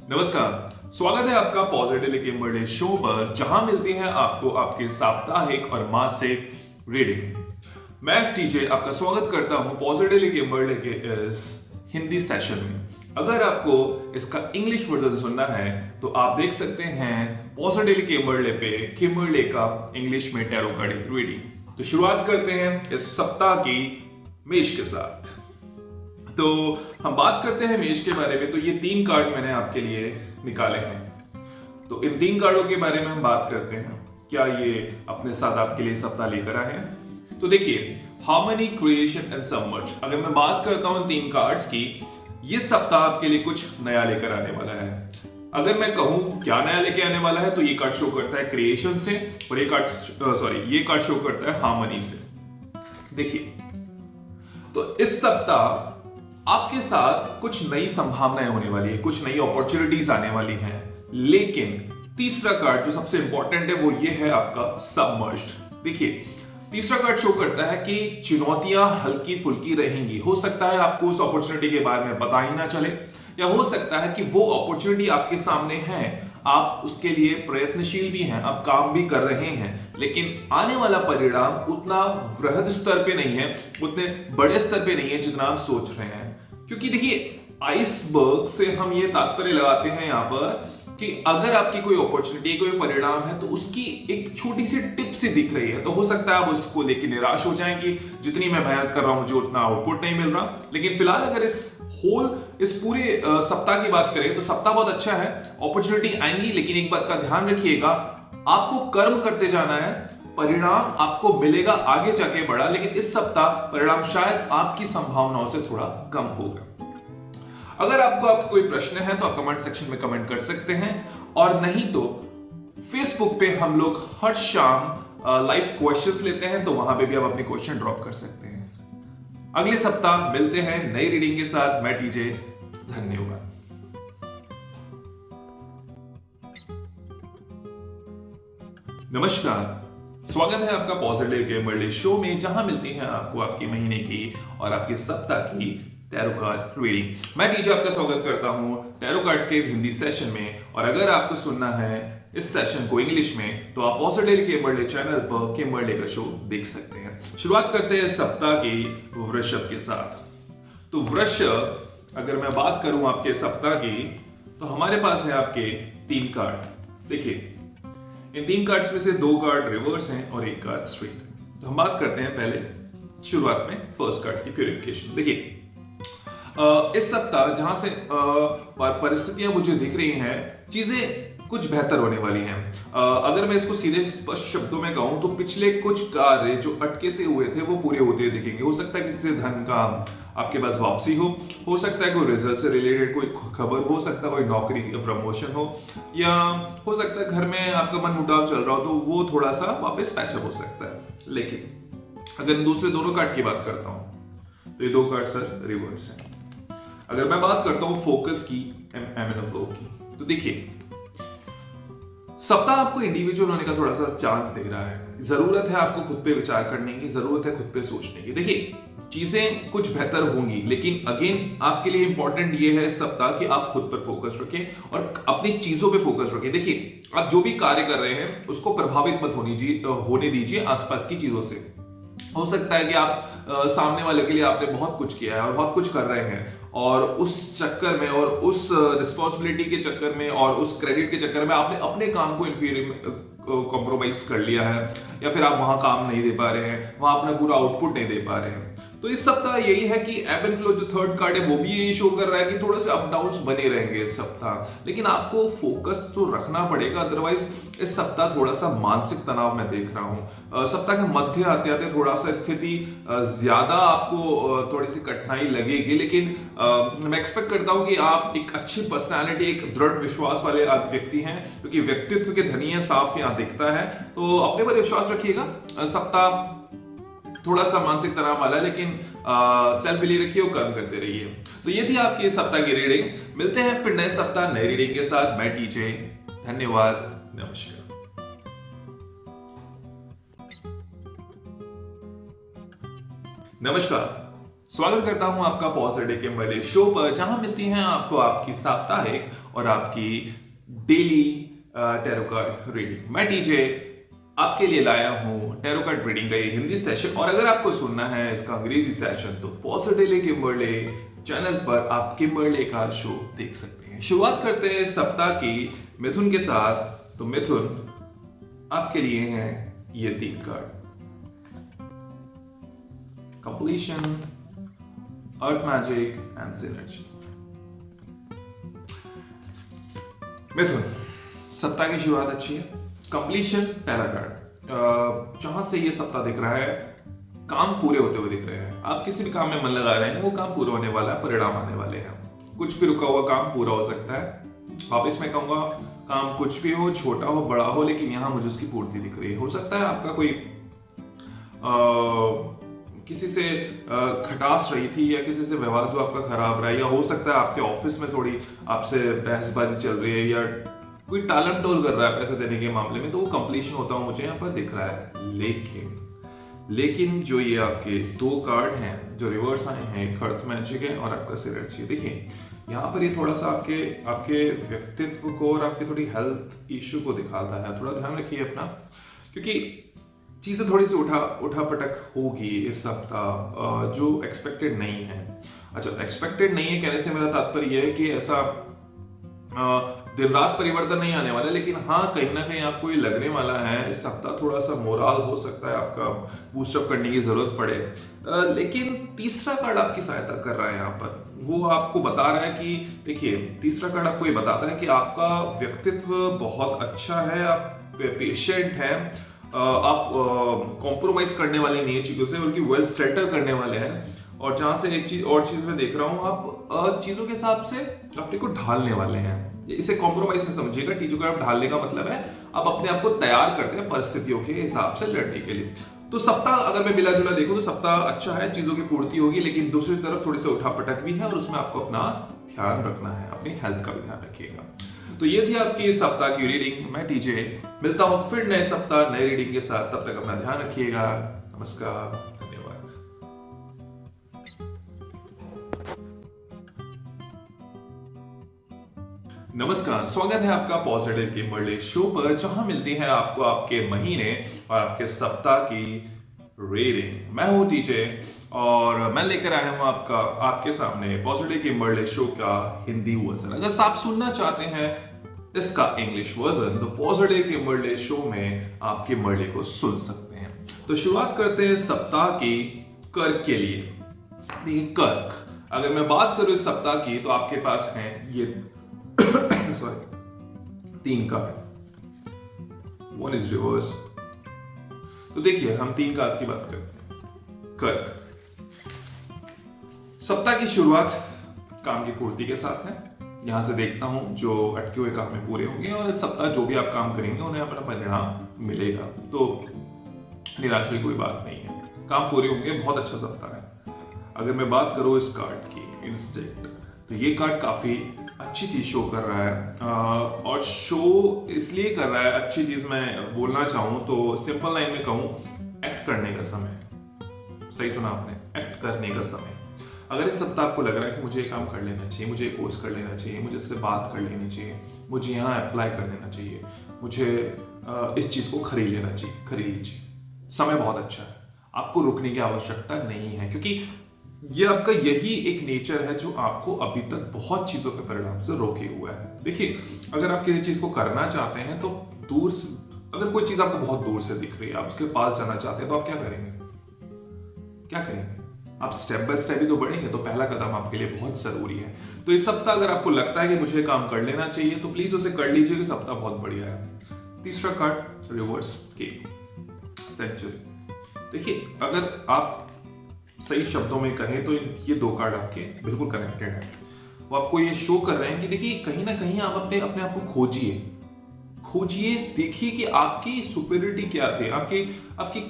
नमस्कार। स्वागत है आपका पॉजिटिव लिखिए शो पर, जहां मिलती है आपको आपके साप्ताहिक और मासिक रीडिंग। मैं टीजे आपका स्वागत करता हूं पॉजिटिव लिखिए के इस हिंदी सेशन में। अगर आपको इसका इंग्लिश वर्जन सुनना है तो आप देख सकते हैं पॉजिटिव लिखिए पे किमर्ले का इंग्लिश में टैरो कार्ड रीडिंग। तो शुरुआत करते हैं इस सप्ताह की मेष के साथ। तो हम बात करते हैं मेष के बारे में। तो ये 3 कार्ड मैंने आपके लिए निकाले हैं। तो इन 3 कार्डों के बारे में हम बात करते हैं, क्या ये अपने साथ आपके लिए सप्ताह लेकर आए हैं। तो देखिए, हार्मनी, क्रिएशन एंड सबमर्ज। अगर मैं बात करता हूं इन 3 कार्ड्स की, ये सप्ताह आपके लिए कुछ नया लेकर आने वाला है। अगर मैं कहूं क्या नया लेके आने वाला है, तो ये कार्ड शो करता है क्रिएशन से, और ये कार्ड शो करता है हार्मनी से। देखिए, तो इस सप्ताह आपके साथ कुछ नई संभावनाएं होने वाली है, कुछ नई अपॉर्चुनिटीज आने वाली हैं। लेकिन तीसरा कार्ड जो सबसे इंपॉर्टेंट है वो ये है आपका सबमर्ज्ड। देखिए, तीसरा कार्ड शो करता है कि चुनौतियां हल्की फुल्की रहेंगी। हो सकता है आपको उस अपॉर्चुनिटी के बारे में पता ही ना चले, या हो सकता है कि वो अपॉर्चुनिटी आपके सामने है, आप उसके लिए प्रयत्नशील भी हैं, आप काम भी कर रहे हैं, लेकिन आने वाला परिणाम उतना वृहद स्तर पे नहीं है, उतने बड़े स्तर पे नहीं है जितना आप सोच रहे हैं। क्योंकि देखिए, आइसबर्ग से हम ये तात्पर्य लगाते हैं यहां पर कि अगर आपकी कोई अपॉर्चुनिटी, कोई परिणाम है, तो उसकी एक छोटी सी टिप से दिख रही है, तो हो सकता है आप उसको लेकर निराश हो जाएं कि जितनी मैं मेहनत कर रहा हूं मुझे उतना आउटपुट नहीं मिल रहा। लेकिन फिलहाल अगर इस पूरे सप्ताह की बात करें तो सप्ताह बहुत अच्छा है, अपॉर्चुनिटी आएंगी। लेकिन एक बात का ध्यान रखिएगा, आपको कर्म करते जाना है, परिणाम आपको मिलेगा आगे जाके बड़ा, लेकिन इस सप्ताह परिणाम शायद आपकी संभावनाओं से थोड़ा कम होगा। अगर आपका कोई प्रश्न है तो आप कमेंट सेक्शन में कमेंट कर सकते हैं, और नहीं तो फेसबुक पे हम लोग हर शाम लाइव क्वेश्चंस लेते हैं, तो वहां पे भी आप अपने क्वेश्चन ड्रॉप कर सकते हैं। अगले सप्ताह मिलते हैं नई रीडिंग के साथ। मैं टीजे, धन्यवाद। नमस्कार, स्वागत है आपका पॉजिटिव लिखिए शो में, जहां मिलती है आपको आपके महीने की और आपके सप्ताह की टैरो कार्ड रीडिंग। मैं टीजे आपका स्वागत करता हूं टैरो कार्ड्स के हिंदी सेशन में, और अगर आपको सुनना है इस सेशन को इंग्लिश में, तो आप पॉजिटिव लिखिए चैनल पर किमर्ले का शो देख सकते हैं। शुरुआत करते हैं सप्ताह की वृषभ के साथ। तो वृषभ, अगर मैं बात करूं आपके सप्ताह की, तो हमारे पास है आपके 3 कार्ड। देखिए, इन 3 कार्ड्स में से 2 कार्ड रिवर्स हैं और 1 कार्ड स्ट्रेट है। तो हम बात करते हैं पहले शुरुआत में फर्स्ट कार्ड की, प्यूरिफिकेशन। देखिए, इस सप्ताह जहां से परिस्थितियां मुझे दिख रही हैं, चीजें कुछ बेहतर होने वाली हैं। अगर मैं इसको सीधे स्पष्ट शब्दों में कहूं तो पिछले कुछ कार्य जो अटके से हुए थे वो पूरे होते दिखेंगे। हो सकता है किसी से धन का आपके पास वापसी हो सकता है कोई रिजल्ट से रिलेटेड कोई खबर हो सकता है, कोई नौकरी का प्रमोशन हो, या हो सकता है घर में आपका मन मुटाव चल रहा हो, तो वो थोड़ा सा वापस पैचअप हो सकता है। लेकिन अगर दूसरे दोनों कार्ड की बात करता हूं तो ये 2 कार्ड सर रिवर्स हैं। अगर मैं बात करता हूं फोकस की, फ्लो की, तो देखिए, सप्ताह आपको इंडिविजुअल होने का थोड़ा सा चांस दे रहा है। जरूरत है आपको खुद पे विचार करने की, जरूरत है खुद पे सोचने की। देखिए, चीजें कुछ बेहतर होंगी, लेकिन अगेन आपके लिए इंपॉर्टेंट ये है इस सप्ताह कि आप खुद पर फोकस रखें और अपनी चीजों पे फोकस रखें। देखिए, आप जो भी कार्य कर रहे हैं उसको प्रभावित मत होने दीजिए आसपास की चीजों से। हो सकता है कि आप सामने वाले के लिए आपने बहुत कुछ किया है और बहुत कुछ कर रहे हैं, और उस चक्कर में और उस रिस्पॉन्सिबिलिटी के चक्कर में और उस क्रेडिट के चक्कर में आपने अपने काम को इन्फीरियर कॉम्प्रोमाइज कर लिया है, या फिर आप वहां काम नहीं दे पा रहे हैं, वहां अपना पूरा आउटपुट नहीं दे पा रहे हैं। तो इस सप्ताह यही है कि एब एंड फ्लो, जो थर्ड कार्ड है वो भी यही शो कर रहा है कि थोड़े से अप डाउन्स बने रहेंगे इस सप्ताह, लेकिन आपको फोकस तो रखना पड़ेगा। अदरवाइज इस सप्ताह थोड़ा सा मानसिक तनाव मैं देख रहा हूं। सप्ताह के मध्य आते आते थोड़ा सा स्थिति ज्यादा आपको थोड़ी सी कठिनाई लगेगी, लेकिन मैं एक्सपेक्ट करता हूं कि आप एक अच्छी पर्सनालिटी, एक दृढ़ विश्वास वाले व्यक्ति हैं, क्योंकि व्यक्तित्व के धनी है, साफ यहाँ दिखता है। तो अपने पर विश्वास रखिएगा। सप्ताह थोड़ा सा मानसिक तनाव वाला है, लेकिन सेल्फ बिलीव रखिए और कर्म करते रहिए। तो ये थी आपकी सप्ताह की रीडिंग। मिलते हैं फिर नए सप्ताह नई रीडिंग के साथ। मैं टीजे, धन्यवाद, नमस्कार। नमस्कार, स्वागत करता हूं आपका पॉजिटिव के बड़े शो पर, जहां मिलती हैं आपको आपकी साप्ताहिक और आपकी डेली टैरो कार्ड रीडिंग। मैं टीजे आपके लिए लाया हूं टैरो कार्ड रीडिंग का ये हिंदी सेशन, और अगर आपको सुनना है इसका अंग्रेजी सेशन तो पॉजिटिव किम्बर्ले चैनल पर आप किम्बर्ले का शो देख सकते हैं। शुरुआत करते हैं सप्ताह की मिथुन के साथ। तो मिथुन, आपके लिए हैं ये 3 card: completion, earth magic and synergy. मिथुन, सप्ताह की शुरुआत अच्छी है। कंप्लीशन पहला कार्ड, जहां से ये सप्ताह दिख रहा है काम पूरे होते हुए दिख रहे हैं। आप किसी भी काम में मन लगा रहे हैं वो काम पूरा होने वाला है, परिणाम आने वाले हैं। कुछ भी रुका हुआ काम पूरा हो सकता है। वापिस मैं कहूंगा, काम कुछ भी हो, छोटा हो बड़ा हो, लेकिन यहां मुझे उसकी पूर्ति दिख रही है। हो सकता है आपका कोई किसी से खटास रही थी या किसी से व्यवहार जो आपका खराब रहा है, या हो सकता है आपके ऑफिस में थोड़ी आपसे बहसबाजी चल रही है या कोई टालम टोल कर रहा है पैसे देने के मामले में, तो वो कंप्लीशन होता हुआ मुझे यहाँ पर दिख रहा है। लेकिन जो ये आपके 2 कार्ड हैं जो रिवर्स आए हैं, एक अर्थ मैजिक है और आपका सिनर्जी। देखिए यहाँ पर ये थोड़ा सा आपके व्यक्तित्व को और आपके थोड़ी हेल्थ इश्यू को दिखाता है। थोड़ा ध्यान रखिए अपना, क्योंकि चीजें थोड़ी सी उठा पटक होगी इस सप्ताह, जो एक्सपेक्टेड नहीं है। अच्छा, एक्सपेक्टेड नहीं है कहने से मेरा तात्पर्य यह है कि ऐसा दिन रात परिवर्तन नहीं आने वाला, लेकिन हाँ कहीं ना कहीं आपको ये लगने वाला है इस सप्ताह थोड़ा सा मोराल हो सकता है आपका बूस्टअप करने की जरूरत पड़े। लेकिन तीसरा कार्ड आपकी सहायता कर रहा है यहाँ पर। वो आपको बता रहा है कि देखिए, तीसरा कार्ड आपको ये बताता है कि आपका व्यक्तित्व बहुत अच्छा है, आप पेशेंट हैं, आप कॉम्प्रोमाइज करने वाले नहीं है चीजों से, बल्कि वेल सेटल करने वाले हैं। और जहां से एक चीज मैं देख रहा हूं, आप चीजों के हिसाब से अपने को ढालने वाले हैं। इसे कॉम्प्रोमाइज में समझिएगा। चीजों को आप ढालने का मतलब है आप अपने आप को तैयार करते हैं परिस्थितियों के हिसाब से लड़ने के लिए। तो सप्ताह अगर मैं मिला जुला देखूं तो सप्ताह अच्छा है, चीजों की पूर्ति होगी, लेकिन दूसरी तरफ थोड़ी सी उठापटक भी है और उसमें आपको अपना ध्यान रखना है, अपनी हेल्थ का भी ध्यान रखिएगा। तो ये थी आपकी इस सप्ताह की रीडिंग। मैं टीजे मिलता हूं फिर नए सप्ताह नए रीडिंग के साथ। तब तक अपना ध्यान रखिएगा। नमस्कार, धन्यवाद। नमस्कार, स्वागत है आपका पॉजिटिव किम्बर्ले शो पर, जहां मिलती है आपको आपके महीने और आपके सप्ताह की रीडिंग। मैं हूं टीजे और मैं लेकर आया हूं आपके सामने पॉजिटिव किम्बर्ले शो का हिंदी वर्जन। अगर आप सुनना चाहते हैं इसका इंग्लिश वर्जन, तो पॉजिटिव किम्बर्ले शो में आप किम्बर्ले को सुन सकते हैं। तो शुरुआत करते हैं सप्ताह की कर्क के लिए। देखिए कर्क, अगर मैं बात करूं इस सप्ताह की, तो आपके पास हैं ये 3 कार्ड, 1 इज रिवर्स। तो देखिए हम 3 कार्ड की बात करते हैं। कर्क, सप्ताह की शुरुआत काम की पूर्ति के साथ है। यहां से देखता हूं जो अटके हुए काम में पूरे होंगे, और इस सप्ताह जो भी आप काम करेंगे उन्हें अपना परिणाम मिलेगा। तो निराशा की कोई बात नहीं है, काम पूरे होंगे। बहुत अच्छा सप्ताह है। अगर मैं बात करूं इस कार्ड की इंस्टेंट, तो ये कार्ड काफी अच्छी चीज शो कर रहा है, और शो इसलिए कर रहा है अच्छी चीज मैं बोलना चाहूं तो सिंपल लाइन में कहूं, एक्ट करने का समय। सही सुना आपने, एक्ट करने का समय। अगर इस सप्ताह आपको लग रहा है कि मुझे ये काम कर लेना चाहिए, मुझे कोर्स कर लेना चाहिए, मुझे इससे बात कर लेनी चाहिए, मुझे यहाँ अप्लाई कर लेना चाहिए, मुझे इस चीज को खरीद लेना चाहिए, खरीद लीजिए। समय बहुत अच्छा है, आपको रुकने की आवश्यकता नहीं है, क्योंकि ये आपका यही एक नेचर है जो आपको अभी तक बहुत चीजों के परिणाम से रोके हुआ है। देखिए, अगर आप किसी चीज को करना चाहते हैं तो दूर से, अगर कोई चीज आपको बहुत दूर से दिख रही है, आप उसके पास जाना चाहते हैं, तो आप क्या करेंगे? आप स्टेप बाय स्टेप ही तो बढ़ेंगे। तो पहला कदम आपके लिए बहुत जरूरी है। तो इस सप्ताह अगर आपको लगता है कि मुझे काम कर लेना चाहिए, तो प्लीज उसे कर लीजिए, कि सप्ताह बहुत बढ़िया है। तीसरा कार्ड रिवर्स के सेंचुरी। देखिए, अगर आप सही शब्दों में कहें तो ये 2 कार्ड आपके बिल्कुल कनेक्टेड है। वो आपको ये शो कर रहे हैं कि देखिए, कहीं ना कहीं आप अपने आप को खोजिए, देखिए कि आपकी सुपीरियरिटी क्या थी, आपकी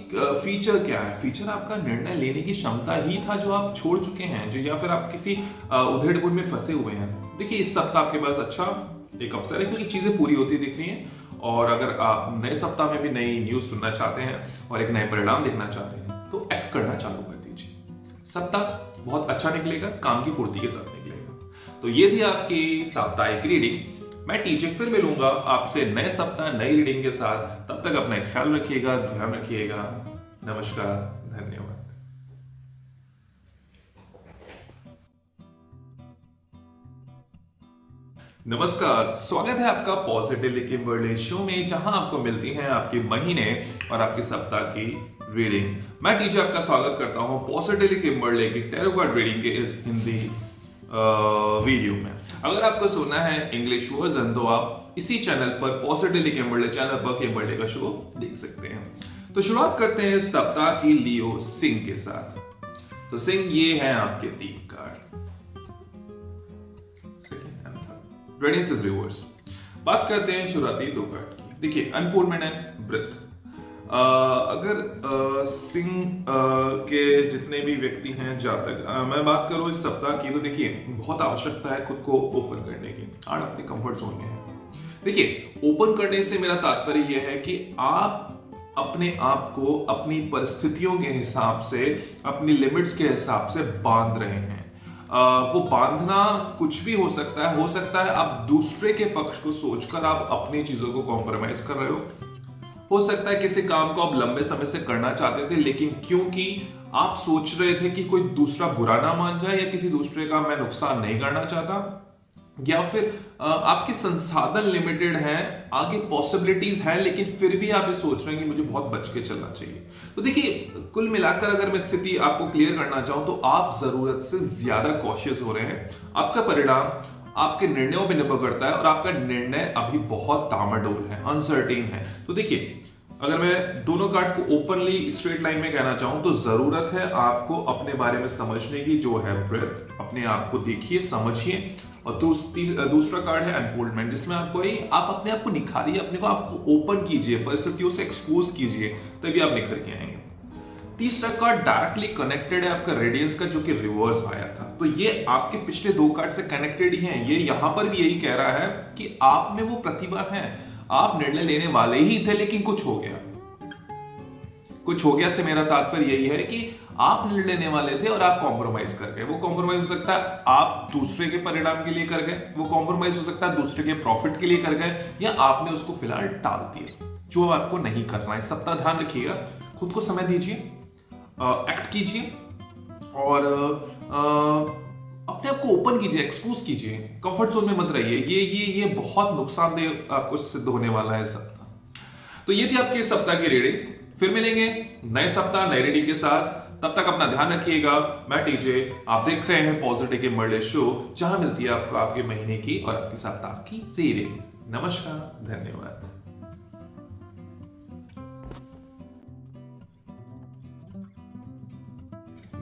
फीचर क्या है। फीचर आपका निर्णय लेने की क्षमता ही था, जो आप छोड़ चुके हैं, जो या फिर आप किसी उधेड़-बुन में फंसे हुए हैं। देखिए, इस सप्ताह आपके पास अच्छा एक अवसर है, क्योंकि चीजें पूरी होती दिख रही हैं। और अगर आप नए सप्ताह में भी नई न्यूज सुनना चाहते हैं और एक नए परिणाम देखना चाहते हैं, तो एक्ट करना चालू कर दीजिए। सप्ताह बहुत अच्छा निकलेगा, काम की पूर्ति के साथ निकलेगा। तो ये थी आपकी साप्ताहिक रीडिंग। मैं टीजे फिर मिलूंगा आपसे नए सप्ताह नई रीडिंग के साथ। तब तक अपना ख्याल रखिएगा, ध्यान रखिएगा। नमस्कार, धन्यवाद। नमस्कार, स्वागत है आपका पॉजिटिव लिखिंग वर्ल्ड शो में, जहां आपको मिलती हैं आपके महीने और आपके सप्ताह की रीडिंग। मैं टीचर आपका स्वागत करता हूं पॉजिटिव लिखिंग वर्ल्ड की टैरो कार्ड रीडिंग के इस हिंदी वीडियो में। अगर आपको सुनना है इंग्लिश वर्जन तो आप इसी चैनल पर पॉजिटिव लिखिंग वर्ल्ड चैनल पर किम्बर्ले का शो देख सकते हैं। तो शुरुआत करते हैं इस सप्ताह की लियो सिंह के साथ। तो सिंह, ये है आपके 3 कार्ड, रेडियंस इज रिवर्स। बात करते हैं शुरुआती 2 कार्ड की। देखिए, अनफोल्डमेंट एंड ब्रेथ। अगर सिंह के जितने भी व्यक्ति हैं, जातक, मैं बात करूं इस सप्ताह की, तो देखिए बहुत आवश्यकता है खुद को ओपन करने की। आज अपने कंफर्ट जोन में है। देखिए, ओपन करने से मेरा तात्पर्य यह है कि आप अपने आप को अपनी परिस्थितियों के हिसाब से, अपनी लिमिट्स के हिसाब से बांध रहे हैं। वो बांधना कुछ भी हो सकता है आप दूसरे के पक्ष को सोचकर आप अपनी चीजों को कॉम्प्रोमाइज कर रहे हो सकता है किसी काम को आप लंबे समय से करना चाहते थे, लेकिन क्योंकि आप सोच रहे थे कि कोई दूसरा बुरा ना मान जाए या किसी दूसरे का मैं नुकसान नहीं करना चाहता, या फिर आपके संसाधन लिमिटेड हैं, आगे पॉसिबिलिटीज हैं, लेकिन फिर भी आप ये सोच रहे हैं कि मुझे बहुत बच के चलना चाहिए। तो देखिए, कुल मिलाकर अगर मैं स्थिति आपको क्लियर करना चाहूं तो आप जरूरत से ज्यादा कॉशियस हो रहे हैं। आपका परिणाम आपके निर्णयों पर निर्भर करता है और आपका निर्णय अभी बहुत डामाडोल है, अनसर्टेन है। तो देखिए, अगर मैं दोनों कार्ड को ओपनली स्ट्रेट लाइन में कहना चाहूं तो जरूरत है आपको अपने बारे में समझने की, जो है ब्रेथ। अपने आप को देखिए, समझिए। और दूसरा कार्ड है अनफोल्डमेंट, जिसमें आप अपने आप को निखारिए, अपने को आपको ओपन कीजिए, परिस्थितियों से एक्सपोज कीजिए, तभी आप निखर के आएंगे। तीसरा कार्ड डायरेक्टली कनेक्टेड है आपका रेडियंस का, जो कि रिवर्स आया था। तो ये आपके पिछले 2 कार्ड से कनेक्टेड ही हैं। ये यहां पर भी यही कह रहा है कि आप में वो प्रतिभा है, आप निर्णय लेने वाले ही थे, लेकिन कुछ हो गया से मेरा तात्पर्य यही है कि आप निर्णय लेने वाले थे और आप कॉम्प्रोमाइज कर गए। वो कॉम्प्रोमाइज हो सकता है आप दूसरे के परिणाम के लिए कर गए, वो कॉम्प्रोमाइज हो सकता है दूसरे के प्रॉफिट के लिए कर गए, या आपने उसको फिलहाल टाल दिया, जो आपको नहीं करना है। सप्ताह ध्यान रखिएगा, खुद को समय दीजिए, एक्ट कीजिए और अपने आप को ओपन कीजिए, एक्सपोज कीजिए, कंफर्ट जोन में मत रहिए। ये बहुत नुकसानदेह आपको सिद्ध होने वाला है सप्ताह। तो ये थी आपके सप्ताह की रीडिंग। फिर मिलेंगे नए सप्ताह नए रीडिंग के साथ। तब तक अपना ध्यान रखिएगा। मैं टीजे, आप देख रहे हैं पॉजिटिव के मर्डे शो, जहां मिलती है आपको आपके महीने की और आपके सप्ताह की रीडिंग। नमस्कार, धन्यवाद।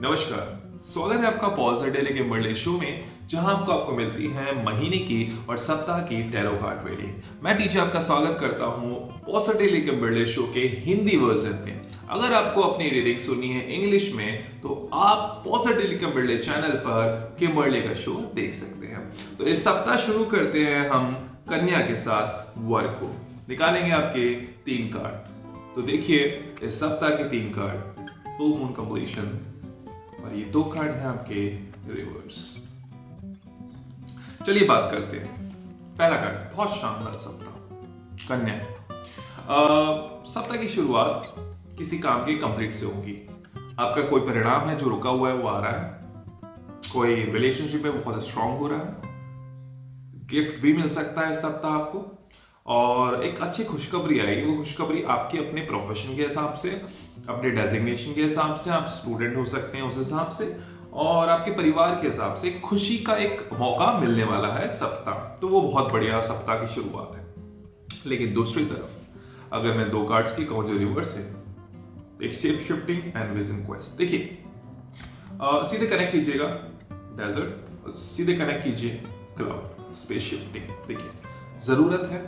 नमस्कार, स्वागत है आपका पॉजिटिव के मर्डे शो में, जहां आपको मिलती है महीने की और सप्ताह की टैरो कार्ड रीडिंग। मैं टीचर आपका स्वागत करता हूं पॉजिटिव के मर्डे शो के हिंदी वर्जन में। अगर आपको अपनी रीडिंग सुननी है इंग्लिश में तो आप पॉजिटिव किम्बर्ले चैनल पर किम्बर्ले का शो देख सकते हैं। तो इस सप्ताह शुरू करते हैं हम कन्या के साथ वर्क को। निकालेंगे आपके 3 कार्ड। तो देखिए, इस सप्ताह के 3 कार्ड, फुल मून कंप्लीशन, और ये 2 कार्ड हैं आपके रिवर्स। चलिए बात करते हैं। पहला कार्ड, बहुत शानदार सप्ताह, कन्या। सप्ताह की शुरुआत किसी काम की कंप्लीट से होगी। आपका कोई परिणाम है जो रुका हुआ है, वो आ रहा है। कोई रिलेशनशिप है वो बहुत स्ट्रांग हो रहा है। गिफ्ट भी मिल सकता है इस सप्ताह आपको, और एक अच्छी खुशखबरी आएगी। वो खुशखबरी आपके अपने प्रोफेशन के हिसाब से, अपने डेजिग्नेशन के हिसाब से, आप स्टूडेंट हो सकते हैं उस हिसाब से, और आपके परिवार के हिसाब से खुशी का एक मौका मिलने वाला है सप्ताह। तो वो बहुत बढ़िया सप्ताह की शुरुआत है। लेकिन दूसरी तरफ अगर मैं 2 कार्ड्स की कहूं जो रिवर्स है, एक shape shifting and vision quest. देखिए, सीधे कनेक्ट कीजिएगा डेजर्ट, सीधे कनेक्ट कीजिए क्लाउड, स्पेस शिफ्टिंग। देखिए, जरूरत है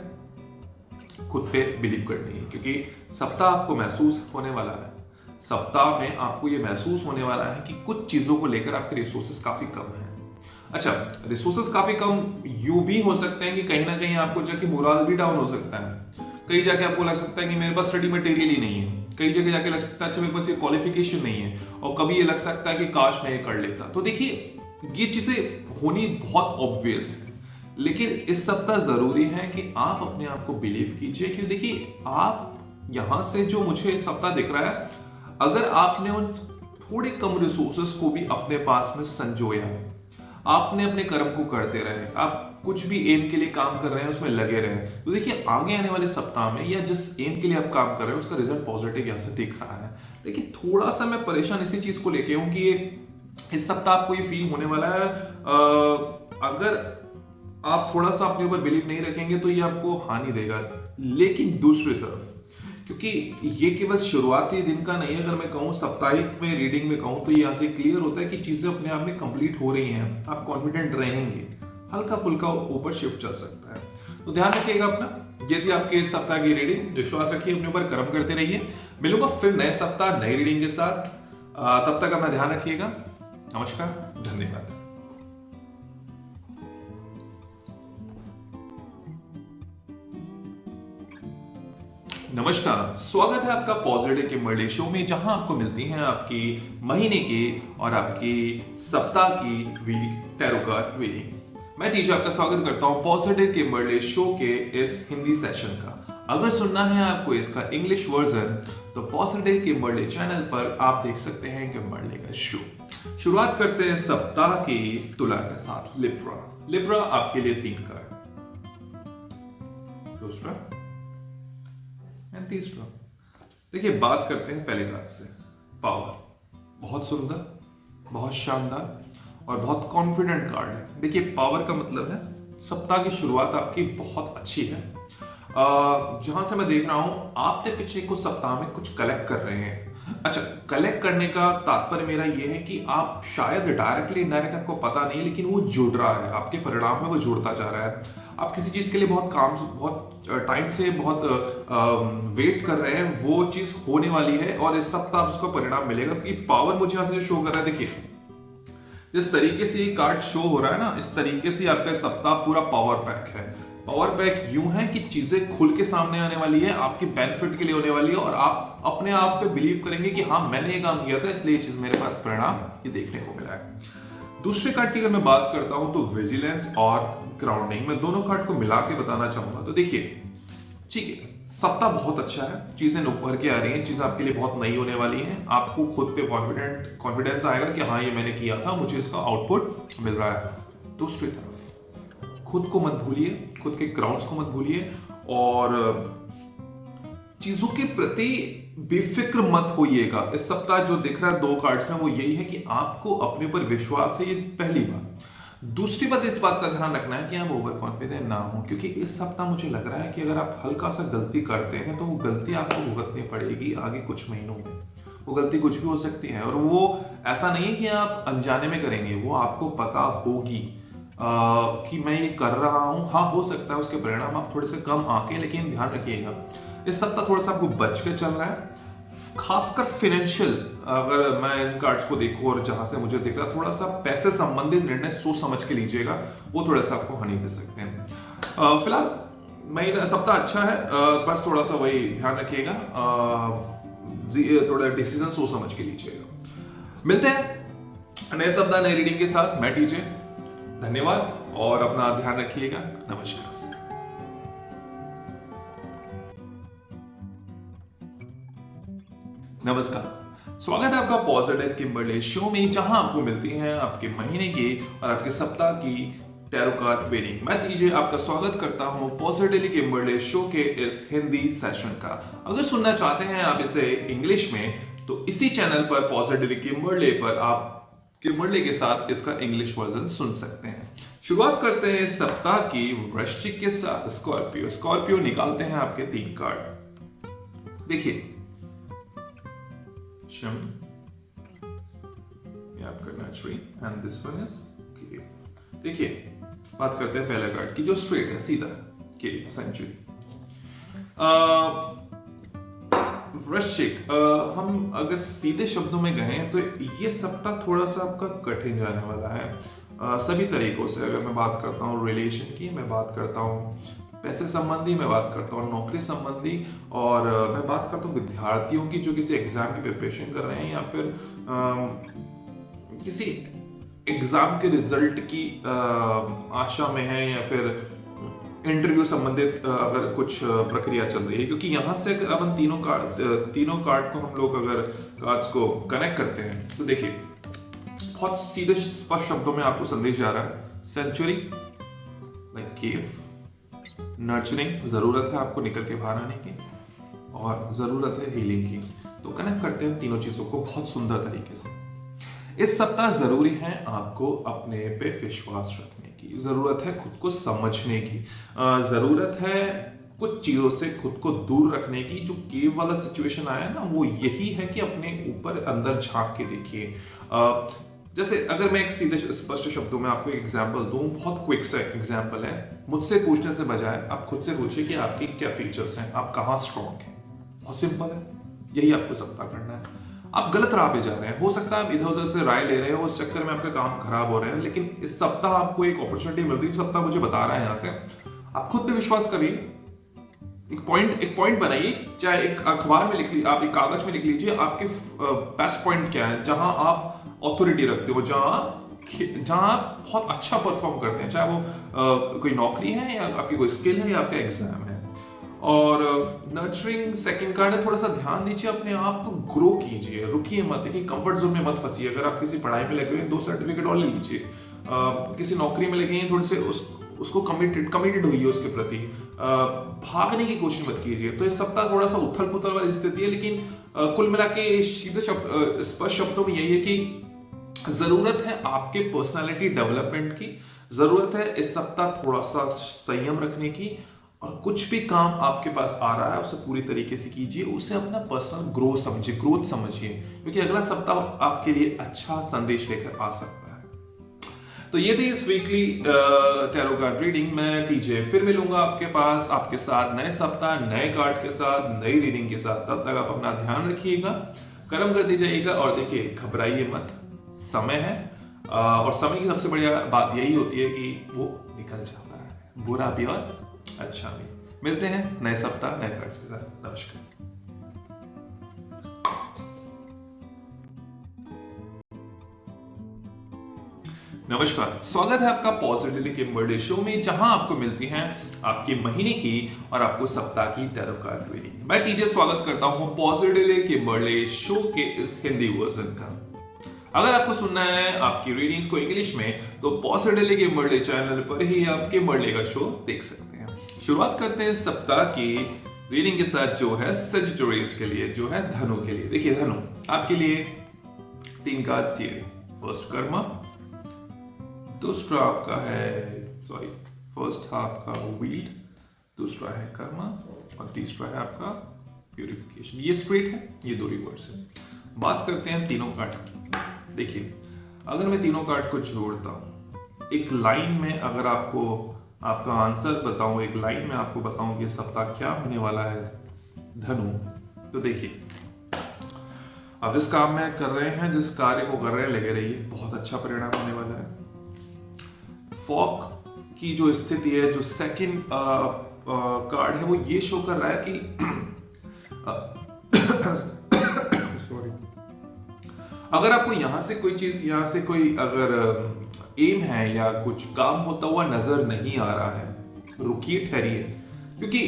खुद पे बिलीव करनी है, क्योंकि सप्ताह आपको महसूस होने वाला है। सप्ताह में आपको ये महसूस होने वाला है कि कुछ चीजों को लेकर आपके रिसोर्सेस काफी कम हैं। अच्छा, रिसोर्सेस काफी कम यूं भी हो सकते हैं कि कहीं ना कहीं आपको जाके मोरल भी डाउन हो सकता है। कहीं जाके आपको लग सकता है कि मेरे पास स्टडी मटेरियल ही नहीं है। कई जगह जाके लग सकता है अच्छा मेरे पास ये क्वालिफिकेशन नहीं है, और कभी ये लग सकता है कि काश मैं ये कर लेता। तो देखिए ये चीजें होनी बहुत ऑब्वियस है, लेकिन इस सप्ताह जरूरी है कि आप अपने आप को बिलीव कीजिए कि देखिए आप यहां से जो मुझे इस सप्ताह दिख रहा है, अगर आपने उन थोड़े कम रिसोर्सेस को भी अपने पास में संजोया, आपने अपने कर्म को करते रहे, आप कुछ भी एम के लिए काम कर रहे हैं उसमें लगे रहे, तो देखिए आगे आने वाले सप्ताह में या जिस एम के लिए आप काम कर रहे हैं उसका रिजल्ट पॉजिटिव यहां से दिख रहा है। लेकिन थोड़ा सा मैं परेशान इसी चीज को लेके हूं कि ये इस सप्ताह आपको ये फील होने वाला है, अगर आप थोड़ा सा अपने ऊपर बिलीव नहीं रखेंगे तो ये आपको हानि देगा। लेकिन दूसरी तरफ, क्योंकि ये केवल शुरुआती दिन का नहीं है, अगर मैं कहूँ साप्ताहिक में रीडिंग में कहूँ तो ये यहाँ से क्लियर होता है कि चीजें अपने आप में कंप्लीट हो रही हैं, आप कॉन्फिडेंट रहेंगे, हल्का फुल्का ऊपर शिफ्ट चल सकता है। तो ध्यान रखिएगा अपना। ये थी आपके इस सप्ताह की रीडिंग। विश्वास रखिए, अपने ऊपर कर्म करते रहिए। मिलूंगा फिर नए सप्ताह नई रीडिंग के साथ। तब तक अपना ध्यान रखिएगा। नमस्कार, धन्यवाद। नमस्कार, स्वागत है आपका पॉजिटिव किम्बर्ली शो में, जहां आपको मिलती हैं आपकी महीने की और आपकी सप्ताह की वीक टैरो कार्ड रीडिंग। मैं टीचर आपका स्वागत करता हूं पॉजिटिव किम्बर्ली शो के इस हिंदी सेशन का। अगर सुनना है आपको इसका इंग्लिश वर्जन तो पॉजिटिव किम्बर्ली चैनल पर आप देख सकते हैं किम्बर्ली का शो। शुरुआत करते हैं सप्ताह की तुला के साथ। लिब्रा आपके लिए 3 कार्ड, दूसरा तीसरा। देखिए बात करते हैं पहले कार्ड से, पावर। बहुत सुंदर, बहुत शानदार और बहुत कॉन्फिडेंट कार्ड है। देखिए पावर का मतलब है सप्ताह की शुरुआत आपकी बहुत अच्छी है। जहां से मैं देख रहा हूं आपने पिछले कुछ सप्ताह में कुछ कलेक्ट कर रहे हैं। अच्छा, कलेक्ट करने का तात्पर्य मेरा यह है कि आप शायद डायरेक्टली इनडायरेक्ट आपको पता नहीं, लेकिन वो जुड़ रहा है, आपके परिणाम में वो जुड़ता जा रहा है। आप किसी चीज के लिए बहुत टाइम से बहुत वेट कर रहे हैं, वो चीज होने वाली है और इस सप्ताह उसका परिणाम मिलेगा। क्योंकि पावर मुझे यहां से शो कर रहा है। देखिए जिस तरीके से ये कार्ड शो हो रहा है ना, इस तरीके से आपका सप्ताह पूरा पावर पैक है। पावर पैक यूं है कि चीजें खुल के सामने आने वाली है, आपकी बेनिफिट के लिए होने वाली है और आप अपने आप पे बिलीव करेंगे कि हाँ मैंने ये काम किया था, इसलिए ये चीज मेरे पास परिणाम ये देखने को मिला है। दूसरे कार्ड की अगर मैं बात करता हूं तो विजिलेंस और ग्राउंडिंग, मैं दोनों कार्ड को मिला के बताना चाहूंगा। तो देखिए ठीक है, सप्ताह बहुत अच्छा है, चीजें उभर के आ रही हैं, चीजें आपके लिए बहुत नई होने वाली हैं। आपको खुद पे कॉन्फिडेंस आएगा कि हाँ ये मैंने किया था, मुझे इसका आउटपुट मिल रहा है। दूसरी तरफ खुद को मत भूलिए, खुद के ग्राउंड्स को मत भूलिए और चीजों के प्रति बेफिक्र मत होइएगा। इस सप्ताह जो दिख रहा है 2 कार्ड्स में वो यही है कि आपको अपने ऊपर विश्वास है, ये पहली बात। दूसरी बात, इस बात का ध्यान रखना है कि आप ओवर कॉन्फिडेंट ना हो, क्योंकि इस सप्ताह मुझे लग रहा है कि अगर आप हल्का सा गलती करते हैं तो वो गलती आपको भुगतनी पड़ेगी आगे कुछ महीनों में। वो गलती कुछ भी हो सकती है और वो ऐसा नहीं है कि आप अनजाने में करेंगे, वो आपको पता होगी कि मैं ये कर रहा हूं। हाँ हो सकता है उसके परिणाम आप थोड़े से कम आके, लेकिन ध्यान रखिएगा इस सप्ताह थोड़ा सा आपको बच के चल रहा है। खासकर फाइनेंशियल, अगर मैं इन कार्ड्स को देखूं और जहां से मुझे दिख रहा थोड़ा सा पैसे संबंधित निर्णय सोच समझ के लीजिएगा, वो थोड़ा सा आपको हानि दे सकते हैं। फिलहाल महीना सप्ताह अच्छा है, बस थोड़ा सा वही ध्यान रखिएगा, थोड़ा डिसीजन सोच समझ के लीजिएगा। मिलते हैं नए सप्ताह नई रीडिंग के साथ। मैं टीजे, धन्यवाद और अपना ध्यान रखिएगा। नमस्कार। नमस्कार, स्वागत है आपका पॉजिटिव किम्बर्ली शो में, जहां आपको मिलती हैं आपके महीने की और आपके सप्ताह की टैरो कार्ड रीडिंग। मैं टीजे आपका स्वागत करता हूं पॉजिटिव किम्बर्ली शो के इस हिंदी सेशन का। अगर सुनना चाहते हैं आप इसे इंग्लिश में तो इसी चैनल पर पॉजिटिव किम्बर्ली पर आप किम्बर्ली के साथ इसका इंग्लिश वर्जन सुन सकते हैं। शुरुआत करते हैं इस सप्ताह की वृश्चिक के साथ स्कॉर्पियो निकालते हैं आपके 3 कार्ड। देखिए ये आपका nursery and this one is cave. देखिए बात करते हैं पहले कार्ड की जो स्ट्रेट है, सीधा केव सेंचुरी। वृश्चिक, हम अगर सीधे शब्दों में गए तो ये सप्ताह थोड़ा सा आपका कठिन जाने वाला है सभी तरीकों से। अगर मैं बात करता हूँ रिलेशन की, मैं बात करता हूँ पैसे संबंधी मैं बात करता हूँ, नौकरी संबंधी, और मैं बात करता हूँ विद्यार्थियों की जो किसी एग्जाम की प्रिपरेशन कर रहे हैं या फिर किसी एग्जाम के रिजल्ट की आशा में है, या फिर इंटरव्यू संबंधित अगर कुछ प्रक्रिया चल रही है। क्योंकि यहाँ से अगर अपन तीनों कार्ड को हम लोग अगर कार्ड्स को कनेक्ट करते हैं तो देखिए बहुत सीधे स्पष्ट शब्दों में आपको संदेश जा रहा है। सेंचुरी लाइक केव, नर्चरिंग जरूरत है आपको निकल के बाहर आने की, और जरूरत है हीलिंग की। तो कनेक्ट करते हैं तीनों चीजों को बहुत सुंदर तरीके से। इस सप्ताह जरूरी है आपको अपने पे विश्वास रखने की, जरूरत है खुद को समझने की, जरूरत है कुछ चीजों से खुद को दूर रखने की। जो केव वाला सिचुएशन आया ना, वो यही है कि अपने ऊपर अंदर झांक के देखिए। जैसे अगर मैं एक सीधे स्पष्ट शब्दों में आपको एक एग्जांपल दूं, बहुत क्विक सा एग्जांपल है। मुझसे पूछने से बजाय आप खुद से पूछिए कि आपकी क्या फीचर्स हैं, आप कहाँ स्ट्रॉन्ग हैं। बहुत सिंपल है, यही आपको सप्ताह करना है। आप गलत राह पे जा रहे हैं, हो सकता है आप इधर उधर से राय ले रहे हो, उस चक्कर में आपके काम खराब हो रहे हैं, लेकिन इस सप्ताह आपको एक अपॉर्चुनिटी मिल रही है। सप्ताह मुझे बता रहा है यहाँ से आप खुद पे विश्वास करिए। एक पॉइंट बनाइए, चाहे एक अखबार में लिख लीजिए, आप एक कागज में लिख लीजिए आपके बेस्ट पॉइंट क्या है, जहां आप ऑथोरिटी रखते हो, जहां आप बहुत अच्छा परफॉर्म करते हैं, चाहे वो कोई नौकरी है या आपकी कोई स्किल है या आपका एग्जाम है। और नर्चरिंग सेकंड कार्ड है, थोड़ा सा ध्यान दीजिए, अपने आप को ग्रो कीजिए, रुकिए मत। देखिए कंफर्ट जोन में मत फंसिए। अगर आप किसी पढ़ाई में लगे हुए हैं 2 सर्टिफिकेट और ले लीजिए, किसी नौकरी में लगे हैं थोड़े से उसको कमिटेड होइए उसके प्रति, भागने की कोशिश मत कीजिए। तो इस सप्ताह थोड़ा सा उथल पुथल वाली स्थिति है, लेकिन कुल मिला के सीधे स्पष्ट शब्दों में यही है कि जरूरत है आपके पर्सनालिटी डेवलपमेंट की, जरूरत है इस सप्ताह थोड़ा सा संयम रखने की, और कुछ भी काम आपके पास आ रहा है उसे पूरी तरीके से कीजिए, उसे अपना पर्सनल ग्रोथ समझिए, क्योंकि अगला सप्ताह आपके लिए अच्छा संदेश लेकर आ सकता है। तो ये थी इस वीकली टैरो कार्ड रीडिंग। मैं टीजे फिर मिलूंगा आपके साथ नए सप्ताह, नए कार्ड के साथ, नई रीडिंग के साथ। तब तक आप अपना ध्यान रखिएगा, कर्म करते जाइएगा, और देखिए घबराइए मत, समय है। और समय की सबसे बढ़िया बात यही होती है कि वो निकल जाता है, बुरा भी और अच्छा भी। मिलते हैं नए सप्ताह नए कार्ड्स के साथ। नमस्कार। नमस्कार, स्वागत है आपका पॉजिटिवली किम्बर्डे शो में, जहां आपको मिलती हैं आपके महीने की और आपको सप्ताह की टैरो कार्ड रीडिंग। मैं टीजे स्वागत करता हूं पॉजिटिवली किम्बर्डे शो के इस हिंदी वर्जन का। अगर आपको सुनना है आपकी रीडिंग्स को इंग्लिश में, तो पॉजिटिवली किम्बर्डे चैनल पर ही आप किम्बर्डे का शो देख सकते हैं। शुरुआत करते हैं सप्ताह की रीडिंग के साथ, जो है सजिटेरियस के लिए, जो है धनु के लिए। देखिए धनु, आपके लिए 3 कार्ड्स ये। फर्स्ट कर्मा, दूसरा आपका है फर्स्ट आपका व्हील्ड, दूसरा है कर्मा, और तीसरा है आपका प्यूरिफिकेशन। ये स्ट्रेट है, ये 2 रिवर्स है। बात करते हैं तीनों कार्ड की। देखिए अगर मैं तीनों कार्ड को जोड़ता हूं एक लाइन में, अगर आपको आपका आंसर बताऊं, एक लाइन में आपको बताऊं कि सप्ताह क्या होने वाला है धनु, तो देखिए आप जिस काम में कर रहे हैं, जिस कार्य को कर रहे हैं, लगे रहिए, बहुत अच्छा परिणाम होने वाला है। फॉक की जो स्थिति है, जो सेकंड कार्ड है, वो ये शो कर रहा है कि सॉरी, अगर आपको यहां से कोई चीज, यहां से कोई अगर एम है या कुछ काम होता हुआ नजर नहीं आ रहा है, रुकिए, ठहरिए। क्योंकि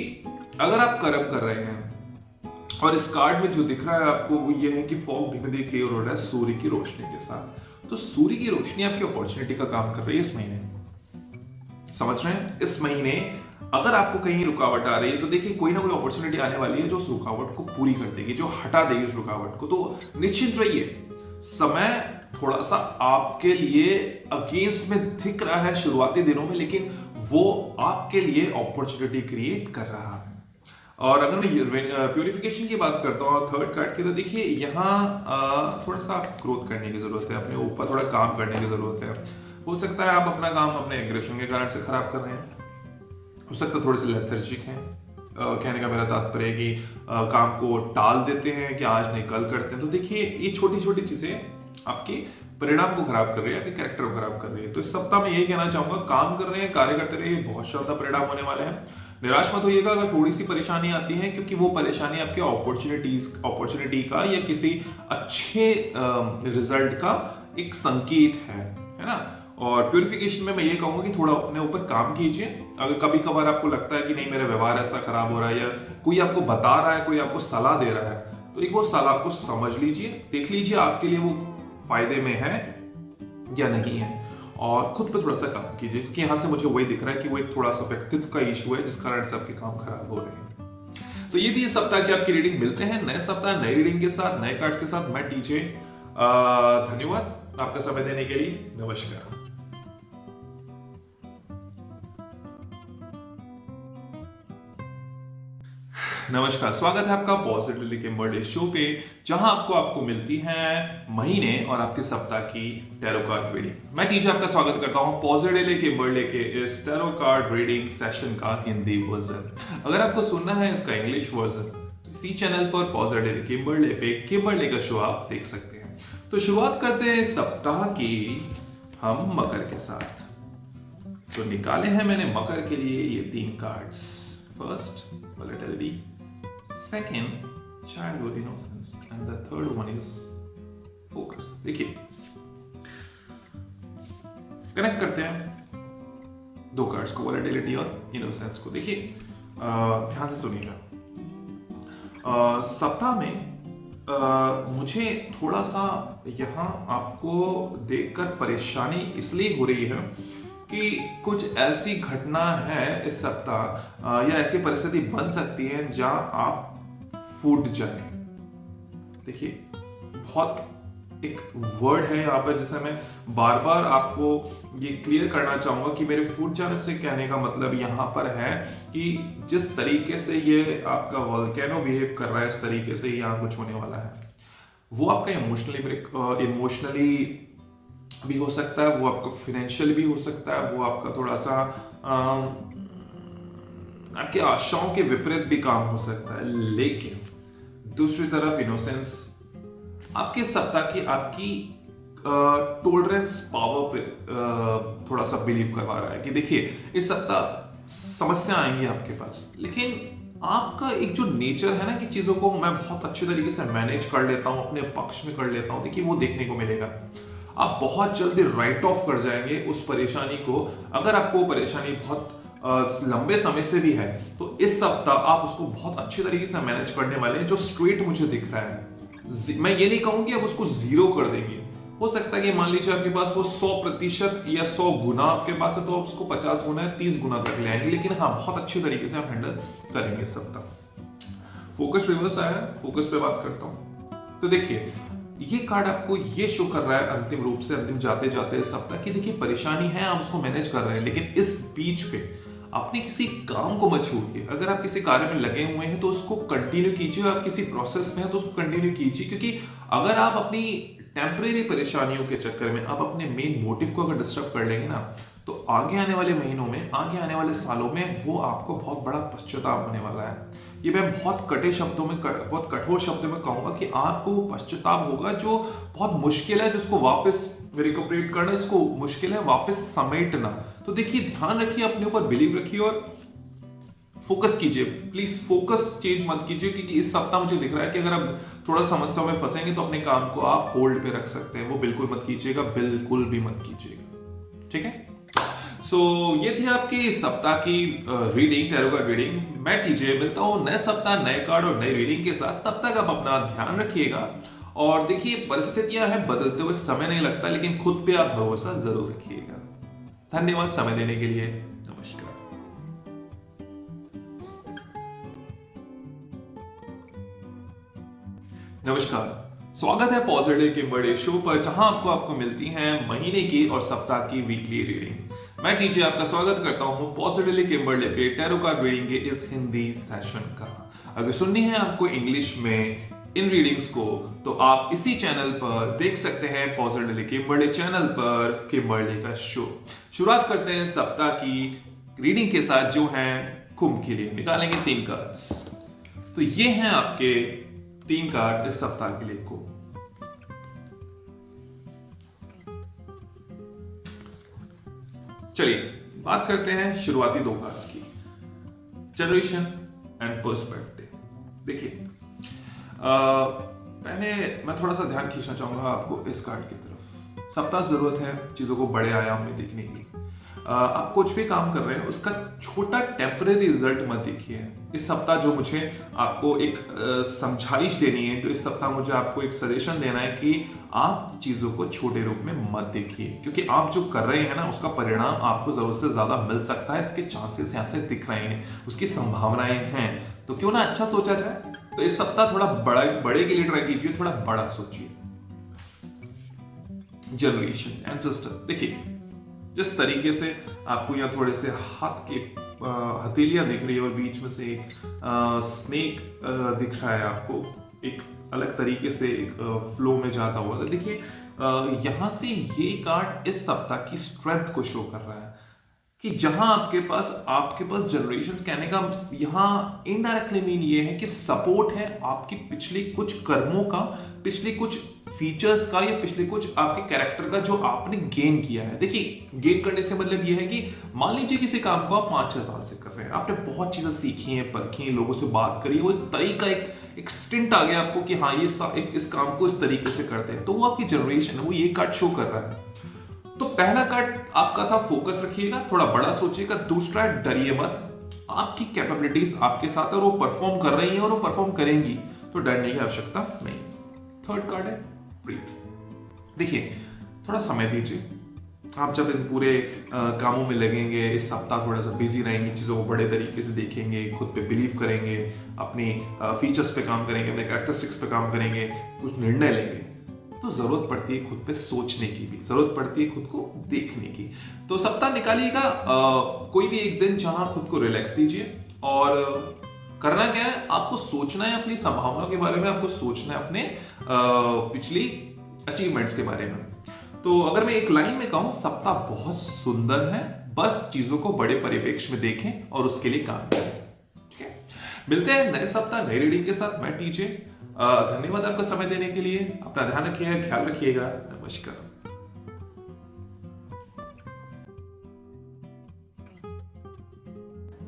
अगर आप कर्म कर रहे हैं, और इस कार्ड में जो दिख रहा है आपको वो ये है कि फॉग धीमे धीमे क्लियर हो रहा है सूर्य की रोशनी के साथ। तो सूर्य की रोशनी आपकी अपॉर्चुनिटी का काम कर रही है इस महीने, समझ रहे हैं? इस महीने अगर आपको कहीं रुकावट आ रही है, तो देखिए कोई ना कोई अपॉर्चुनिटी आने वाली है जो उस रुकावट को पूरी कर देगी, जो हटा देगी उस रुकावट को। तो निश्चिंत रहिए, समय थोड़ा सा आपके लिए अगेंस्ट में दिख रहा है शुरुआती दिनों में, लेकिन वो आपके लिए अपॉर्चुनिटी क्रिएट कर रहा है। और अगर मैं प्यूरिफिकेशन की बात करता हूँ थर्ड कार्ड की, तो देखिए यहाँ थोड़ा सा ग्रोथ करने की जरूरत है, अपने ऊपर थोड़ा काम करने की जरूरत है। हो सकता है आप अपना काम अपने एग्रेशन के कारण से खराब कर रहे हैं, हो सकता है थोड़े से लेथर्जिक हैं। कहने का मेरा तात्पर्य है कि काम को टाल देते हैं कि आज नहीं कल करते हैं। तो देखिए ये छोटी छोटी चीजें आपके परिणाम को खराब कर रही है, आपके कैरेक्टर को खराब कर रही है। तो इस सप्ताह में यही कहना चाहूंगा, काम कर रहे हैं, कार्य करते रहिए, बहुत शानदार परिणाम होने वाले हैं। निराश मत होइएगा अगर थोड़ी सी परेशानी आती है, क्योंकि वो परेशानी आपके अपॉर्चुनिटी का या किसी अच्छे रिजल्ट का एक संकेत है ना। और प्यूरिफिकेशन में मैं ये कहूंगा कि थोड़ा अपने ऊपर काम कीजिए। अगर कभी कभार आपको लगता है कि नहीं मेरा व्यवहार ऐसा खराब हो रहा है, या कोई आपको बता रहा है, कोई आपको सलाह दे रहा है, तो एक वो सलाह को समझ लीजिए, देख लीजिए आपके लिए वो फायदे में है या नहीं है, और खुद पे थोड़ा सा काम कीजिए, क्योंकि यहाँ से मुझे वही दिख रहा है कि वो एक थोड़ा सा व्यक्तित्व का इशू है जिस कारण से आपके काम खराब हो रहे हैं। तो ये थी इस सप्ताह की आपकी रीडिंग। मिलते हैं नए सप्ताह नई रीडिंग के साथ, नए कार्ड के साथ। मैं टीजे, धन्यवाद आपका समय देने के लिए। नमस्कार। नमस्कार, स्वागत है आपका पॉजिटिवली किम्बर्ली शो पे, जहां आपको मिलती है महीने और आपके सप्ताह की टैरो कार्ड रीडिंग। मैं टीचर आपका स्वागत करता हूं पॉजिटिवली किम्बर्ली के इस टैरो कार्ड रीडिंग सेशन का हिंदी वर्जन। अगर आपको सुनना है इसका इंग्लिश वर्जन, तो इसी चैनल पर पॉजिटिवली किम्बर्ली पे किम्बर्ली का शो आप देख सकते हैं। तो शुरुआत करते हैं सप्ताह की हम मकर के साथ। तो निकाले हैं मैंने मकर के लिए ये 3 cards. First, volatility, second, childhood innocence, and the third one is focus। देखिए, कनेक्ट करते हैं 2 कार्ड्स को, वॉलेटिलिटी और इनोसेंस को। देखिए, ध्यान से सुनिएगा। सप्ताह में मुझे थोड़ा सा यहाँ आपको देखकर परेशानी इसलिए हो रही है कि कुछ ऐसी घटना है इस सप्ताह, या ऐसी परिस्थिति बन सकती है जहां आप फूट जाए। देखिए, बहुत एक वर्ड है यहाँ पर जिसे मैं बार बार आपको ये क्लियर करना चाहूंगा कि मेरे फूट जाने से कहने का मतलब यहाँ पर है कि जिस तरीके से ये आपका वोल्केनो बिहेव कर रहा है, इस तरीके से यहाँ कुछ होने वाला है। वो आपका इमोशनली भी हो सकता है, वो आपका फाइनेंशियल भी हो सकता है, वो आपका थोड़ा सा आपके आशाओं के विपरीत भी काम हो सकता है। लेकिन दूसरी तरफ इनोसेंस आपके सप्ताह की आपकी टॉलरेंस पावर पे थोड़ा सा बिलीव करवा रहा है कि देखिए, इस सप्ताह समस्या आएंगी आपके पास, लेकिन आपका एक जो नेचर है ना कि चीजों को मैं बहुत अच्छे तरीके से मैनेज कर लेता हूं, अपने पक्ष में कर लेता हूं, देखिए वो देखने को मिलेगा। आप बहुत जल्दी राइट ऑफ कर जाएंगे उस परेशानी को। अगर आपको परेशानी बहुत लंबे समय से भी है, तो इस सप्ताह आप उसको बहुत अच्छे तरीके से मैनेज करने वाले हैं। जो स्ट्रेट मुझे दिख रहा है, मैं ये नहीं कहूंगी आप उसको 0 कर देंगे। हो सकता है कि मान लीजिए आपके पास वो 100% या 100 गुना आपके पास है, तो आप उसको 50 गुना या 30 गुना तक ले आएंगे, लेकिन हाँ, बहुत अच्छे तरीके से आप हैंडल करेंगे इस सप्ताह। फोकस रिवर्स आया, फोकस पे बात करता हूं। तो देखिए, ये कार्ड आपको ये शो कर रहा है अंतिम रूप से, अंतिम जाते जाते इस सप्ताह की देखिए परेशानी है, आप उसको मैनेज कर रहे हैं, लेकिन इस बीच पे अपने किसी काम को मत छोड़िए। अगर आप किसी कार्य में लगे हुए हैं तो उसको कंटिन्यू कीजिए, आप किसी प्रोसेस में हैं तो उसको कंटिन्यू कीजिए, क्योंकि अगर आप अपनी टेम्परेरी परेशानियों के चक्कर में आप अपने मेन मोटिव को अगर डिस्टर्ब कर लेंगे ना, तो आगे आने वाले महीनों में, आगे आने वाले सालों में वो आपको बहुत बड़ा पश्चाताप होने वाला है। ये मैं बहुत कटे शब्दों में, बहुत कठोर शब्दों में कहूंगा कि आपको पश्चाताप होगा, जो बहुत मुश्किल है, जिसको वापस रिकवरेट करना, इसको मुश्किल है वापस समेटना। तो देखिए, ध्यान रखिए, अपने ऊपर बिलीव रखिए और फोकस कीजिए। प्लीज फोकस चेंज मत कीजिए, क्योंकि इस सप्ताह मुझे दिख रहा है कि अगर आप थोड़ा समस्या में फंसेंगे तो अपने काम को आप होल्ड पे रख सकते हैं। वो बिल्कुल मत कीजिएगा, बिल्कुल भी मत कीजिएगा। ठीक है। सो ये थी आपकी इस सप्ताह की रीडिंग, टैरो कार्ड रीडिंग। मैं टीजे, मिलता हूं नए सप्ताह नए कार्ड और नई रीडिंग के साथ। तब तक आप अपना ध्यान रखिएगा और देखिए, परिस्थितियां हैं, बदलते हुए समय नहीं लगता, लेकिन खुद पे आप भरोसा जरूर रखिएगा। धन्यवाद समय देने के लिए। नमस्कार। नमस्कार, स्वागत है पॉजिटिव के बड़े शो पर, जहां आपको मिलती हैं महीने की और सप्ताह की वीकली रीडिंग। मैं टीचे आपका स्वागत करता हूं पॉजिटिवली किम्बर्ले पे टैरो कार्ड रीडिंग के इस हिंदी सेशन का। अगर सुननी है आपको इंग्लिश में इन रीडिंग्स को, तो आप इसी चैनल पर देख सकते हैं, पॉजिटिवली किम्बर्ले चैनल पर किम्बर्ले का शो। शुरुआत करते हैं सप्ताह की रीडिंग के साथ, जो है कुंभ के लिए। निकालेंगे 3 कार्ड्स। तो ये हैं आपके 3 कार्ड इस सप्ताह के लिए को। चलिए बात करते हैं शुरुआती 2 कार्ड्स की। Generation and perspective. देखिए पहले मैं थोड़ा सा ध्यान खींचना चाहूंगा आपको इस कार्ड की तरफ। सप्ताह जरूरत है चीजों को बड़े आयाम में देखने की। आप कुछ भी काम कर रहे हैं उसका छोटा टेम्परेरी रिजल्ट मत देखिए। इस सप्ताह जो मुझे आपको एक समझाइश देनी है, तो इस सप्ताह मुझे आपको एक सजेशन देना है कि आप चीजों को छोटे रूप में मत देखिए, क्योंकि आप जो कर रहे हैं ना उसका परिणाम आपको जरूरत से ज्यादा मिल सकता है। इसके चांसेस यहाँ से दिख रहे हैं, उसकी संभावनाएं हैं, तो क्यों ना अच्छा सोचा जाए। तो इस सप्ताह थोड़ा बड़े के लिए ट्राई कीजिए, थोड़ा बड़ा सोचिए। जनरेशन एंसेस्टर, देखिए जिस तरीके से आपको यहाँ थोड़े से हाथ के हथेलियां दिख रही है और बीच में से एक स्नेक दिख रहा है आपको, एक अलग तरीके से एक फ्लो में जाता हुआ। तो देखिए यहां से ये कार्ड इस सप्ताह की स्ट्रेंथ को शो कर रहा है कि जहां आपके पास जनरेशंस कहने का यहां इनडायरेक्टली मीन ये है कि सपोर्ट है आपकी पिछले कुछ कर्मों का, पिछले कुछ फीचर्स का, या पिछले कुछ आपके कैरेक्टर का जो आपने गेन किया है। देखिए गेन करने से मतलब ये है कि मान लीजिए किसी काम को आप 5-6 साल से कर रहे हैं, आपने बहुत चीजें सीखी हैं, परखी हैं, लोगों से बात करी, वो एक तरीका एक स्टिंट आ गया आपको कि हाँ ये इस काम को इस तरीके से करते हैं, तो वो आपकी जनरेशन है, वो ये कार्ड शो कर रहा है। तो पहला कार्ड आपका था फोकस रखिएगा, थोड़ा बड़ा सोचिएगा। दूसरा है डरिए मत, आपकी कैपेबिलिटीज आपके साथ और वो परफॉर्म कर रही हैं और वो परफॉर्म करेंगी, तो डरने की आवश्यकता नहीं। थर्ड कार्ड है ब्रीथ। देखिए थोड़ा समय दीजिए, आप जब इन पूरे कामों में लगेंगे, इस सप्ताह थोड़ा सा बिजी रहेंगे, चीज़ों को बड़े तरीके से देखेंगे, खुद पे बिलीव करेंगे, अपनी फीचर्स पे काम करेंगे, अपने कैरेक्टरिस्टिक्स पे काम करेंगे, कुछ निर्णय लेंगे, तो जरूरत पड़ती है खुद पे सोचने की भी, जरूरत पड़ती है खुद को देखने की। तो सप्ताह निकालिएगा कोई भी एक दिन जहां खुद को रिलैक्स दीजिए, और करना क्या है, आपको सोचना है अपनी संभावनाओं के बारे में, आपको सोचना है अपने पिछली अचीवमेंट्स के बारे में। तो अगर मैं एक लाइन में कहूं, सप्ताह बहुत सुंदर है, बस चीजों को बड़े परिप्रेक्ष्य में देखें और उसके लिए काम करें। ठीक है, मिलते हैं नए सप्ताह नई रीडिंग के साथ। मैं टीजे, धन्यवाद आपका समय देने के लिए। अपना ध्यान रखिएगा, ख्याल रखिएगा। नमस्कार।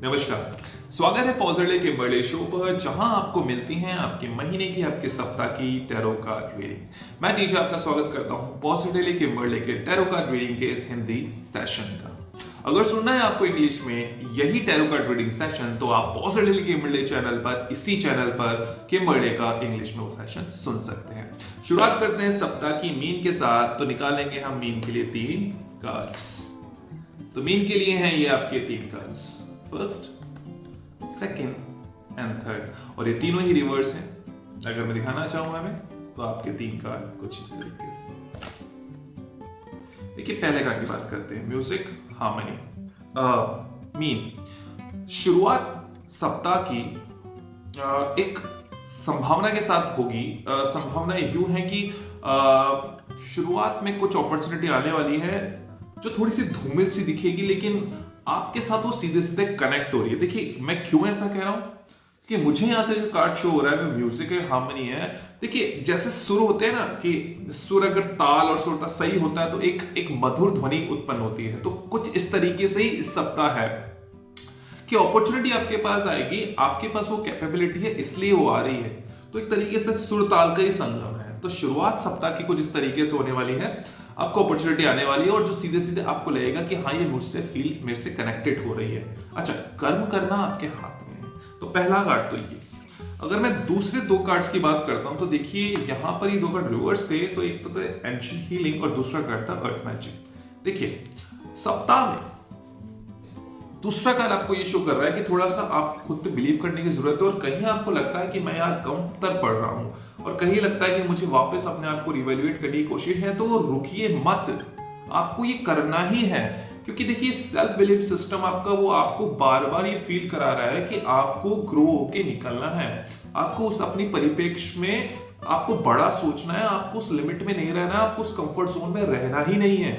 नमस्कार, स्वागत है पॉजिटिव के बड़े शो पर, जहां आपको मिलती हैं आपके महीने की, आपके सप्ताह की टैरो कार्ड रीडिंग। मैं टीचर आपका स्वागत करता हूं पॉजिटिव के बड़े के टैरो कार्ड रीडिंग के इस हिंदी सेशन का। अगर सुनना है आपको इंग्लिश में यही टैरो कार्ड रीडिंग सेशन, तो आप पॉजिटिव किम्बर्ले चैनल पर, इसी चैनल पर किम्बर्ले का इंग्लिश में वो सेशन सुन सकते हैं। शुरुआत करते हैं सप्ताह की मीन के साथ। तो निकालेंगे हम मीन के लिए 3 कार्ड्स। तो मीन के लिए हैं ये आपके 3 cards, first, second and third, और ये तीनों ही रिवर्स हैं। अगर मैं दिखाना चाहूंगा मैं, तो आपके 3 कार्ड कुछ इस तरीके से। देखिए पहले कार्ड की बात करते हैं, म्यूजिक हार्मनी। मीन शुरुआत सप्ताह की एक संभावना के साथ होगी। संभावना यूं है कि शुरुआत में कुछ अपॉर्चुनिटी आने वाली है जो थोड़ी सी धूमिल सी दिखेगी, लेकिन आपके साथ वो सीधे सीधे कनेक्ट हो रही है। देखिए मैं क्यों ऐसा कह रहा हूं कि मुझे यहां से जो कार्ड शो हो रहा है वो म्यूजिक है, हार्मनी है। देखिए जैसे सुर होते हैं ना, कि सुर अगर ताल और सुर सही होता है तो एक मधुर ध्वनि उत्पन्न होती है। तो कुछ इस तरीके से ही इस सप्ताह है कि अपॉर्चुनिटी आपके पास आएगी, आपके पास वो कैपेबिलिटी है इसलिए वो आ रही है। तो एक तरीके से सुर ताल का ही संगम है। तो शुरुआत सप्ताह की कुछ इस तरीके से होने वाली है, आपको अपॉर्चुनिटी आने वाली है, और जो सीधे सीधे आपको लगेगा कि हाँ ये मुझसे मेरे से कनेक्टेड हो रही है। अच्छा, कर्म करना आपके हाथ में है। तो पहला कार्ड तो ये। अगर मैं दूसरे 2 कार्ड्स की बात करता हूं, तो देखिए यहां पर ये 2 कार्ड रिवर्स थे। तो एक तो था एंशिएंट हीलिंग और दूसरा कार्ड था अर्थ मैजिक। देखिए सप्ताह में दूसरा कार्ड आपको ये शो कर रहा है कि थोड़ा सा आप खुद पे बिलीव करने की जरूरत है, और कहीं आपको लगता है कि मैं यार कमतर पड़ रहा हूं, और कहीं लगता है कि मुझे वापस अपने आप को रिवैल्यूएट करने की कोशिश है, तो रुकिए मत, आपको ये करना ही है। क्योंकि देखिए सेल्फ बिलीफ सिस्टम आपका वो आपको बार बार ये फील करा रहा है कि आपको ग्रो होके निकलना है, आपको उस अपनी परिप्रेक्ष्य में आपको बड़ा सोचना है, आपको उस लिमिट में नहीं रहना है, आपको उस कंफर्ट जोन में रहना ही नहीं है।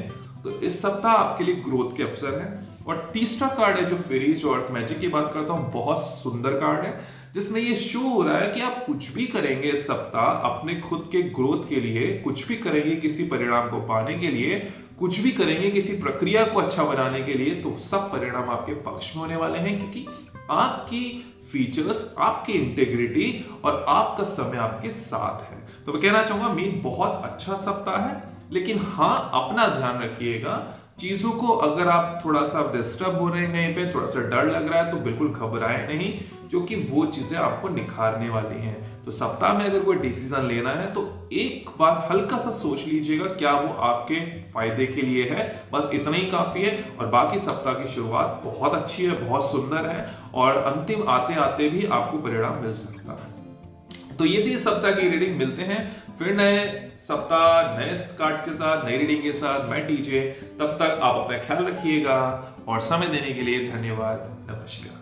तो इस सप्ताह आपके लिए ग्रोथ के अवसर है। और तीसरा कार्ड है जो फेरीज और अर्थ मैजिक की बात करता हूं, बहुत सुंदर कार्ड है, जिसमें ये शो हो रहा है कि आप कुछ भी करेंगे इस सप्ताह अपने खुद के ग्रोथ के लिए, कुछ भी करेंगे किसी परिणाम को पाने के लिए, कुछ भी करेंगे किसी प्रक्रिया को अच्छा बनाने के लिए, तो सब परिणाम आपके पक्ष में होने वाले हैं, क्योंकि आपकी फीचर्स, आपकी इंटेग्रिटी और आपका समय आपके साथ है। तो मैं कहना चाहूंगा मीन बहुत अच्छा सप्ताह है, लेकिन हाँ अपना ध्यान रखिएगा। चीजों को अगर आप थोड़ा सा डिस्टर्ब हो रहे हैं कहीं पे, थोड़ा सा डर लग रहा है, तो बिल्कुल घबराए नहीं, क्योंकि वो चीजें आपको निखारने वाली हैं। तो सप्ताह में अगर कोई डिसीजन लेना है तो एक बार हल्का सा सोच लीजिएगा क्या वो आपके फायदे के लिए है, बस इतना ही काफी है। और बाकी सप्ताह की शुरुआत बहुत अच्छी है, बहुत सुंदर है, और अंतिम आते आते भी आपको परिणाम मिल सकता है। तो ये थी इस सप्ताह की रीडिंग। मिलते हैं फिर नए सप्ताह नए कार्ड्स के साथ, नई रीडिंग के साथ। मैं टीजे, तब तक आप अपना ख्याल रखिएगा और समय देने के लिए धन्यवाद। नमस्कार।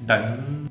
डन।